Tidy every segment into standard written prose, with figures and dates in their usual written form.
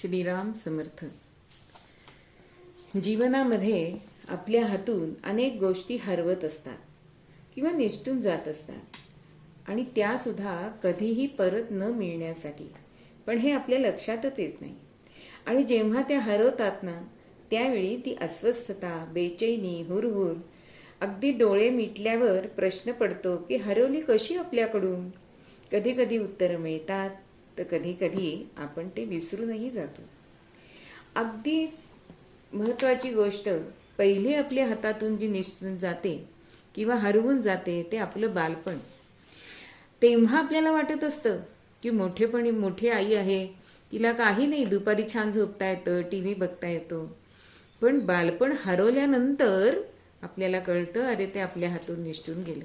श्रीराम समर्थ. जीवनामध्ये आपल्या हातून अनेक गोष्टी हरवत असतात किंवा निसटून जात असतात आणि त्या सुद्धा कधीही परत न मिळण्यासाठी, पण हे आपल्या लक्षातच येत नाही. आणि जेव्हा त्या हरवतात ना, त्यावेळी ती अस्वस्थता, बेचैनी, हुरहुर, अगदी डोळे मिटल्यावर प्रश्न पडतो की हरवली कशी आपल्याकडून. कधी कधी उत्तरं मिळतात, तर कधी कधी आपण ते विसरूनही जातो. अगदी महत्वाची गोष्ट पहिली आपल्या हातातून जी निसटून जाते किंवा हरवून जाते ते आपलं बालपण. तेव्हा आपल्याला वाटत असतं की मोठी आई आहे, तिला काही नाही, दुपारी छान झोपता येतं, टीव्ही बघता येतो. पण बालपण हरवल्यानंतर आपल्याला कळतं, अरे ते आपल्या हातून निसटून गेलं.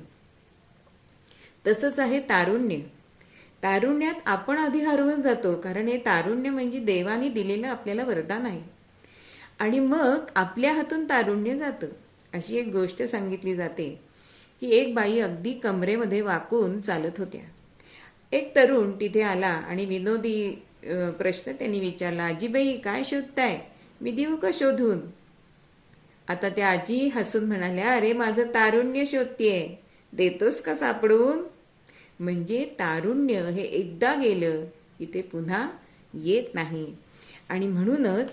तसंच आहे तारुण्य. तारुण्यात आपण आधी हरवून जातो, कारण हे तारुण्य म्हणजे देवाने दिलेलं आपल्याला वरदान आहे. आणि मग आपल्या हातून तारुण्य जातं. अशी एक गोष्ट सांगितली जाते की एक बाई अगदी कमरेमध्ये वाकून चालत होत्या. एक तरुण तिथे आला आणि विनोदी प्रश्न त्यांनी विचारला, आजीबाई काय शोधताय, मी देऊ का शोधून. आता त्या आजी हसून म्हणाल्या, अरे माझं तारुण्य शोधतेय, देतोस का सापडून. म्हणजे तारुण्य हे एकदा गेलं की ते पुन्हा येत नाही. आणि म्हणूनच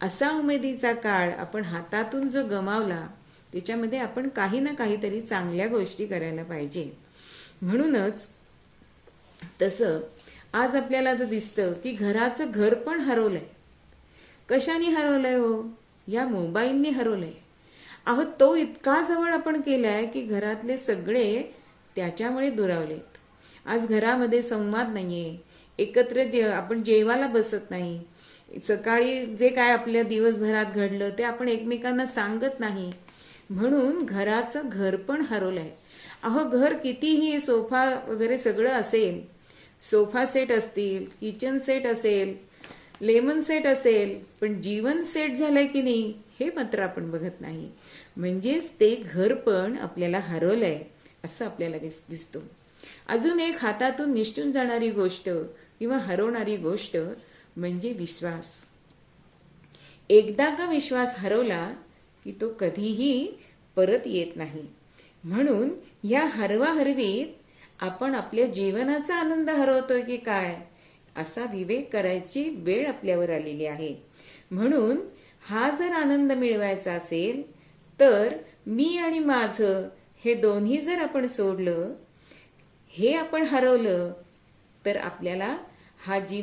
असा उमेदीचा काळ आपण हातातून जो गमावला, त्याच्यामध्ये आपण काही ना काहीतरी चांगल्या गोष्टी करायला पाहिजे. म्हणूनच तसं आज आपल्याला तर दिसतं की घराचं घर पण हरवलंय. कशाने हरवलंय हो? या मोबाईलने हरवलंय. अहो, तो इतका जवळ आपण केलाय की घरातले सगळे त्याच्यामुळे दुरावलेत. आज घरामध्ये संवाद नाहीये, एकत्र आपण जेवायला बसत नाही, सकाळी जे काय आपल्या दिवसभरात घडलं ते आपण एकमेकांना सांगत नाही. म्हणून घराचं घर पण हरवलंय. अहो, घर कितीही सोफा वगैरे सगळं असेल, सोफा सेट असतील, किचन सेट असेल, लेमन सेट असेल, पण जीवन सेट झालंय की नाही हे मात्र आपण बघत नाही. म्हणजेच ते घर पण आपल्याला हरवलंय असं आपल्याला दिसतो. अजून एक हातातून निसटून जाणारी गोष्ट किंवा हरवणारी गोष्ट म्हणजे विश्वास. एकदा का विश्वास हरवला की तो कधीही परत येत नाही. म्हणून या हरवाहरवीत आपण आपल्या जीवनाचा आनंद हरवतोय की काय, असा विवेक करायची वेळ आपल्यावर आलेली आहे. म्हणून हा जर आनंद मिळवायचा असेल तर मी आणि माझं हे दोन्ही जर आपण सोडलं, हे आपण हरवलं, तर आपल्याला हा जीवन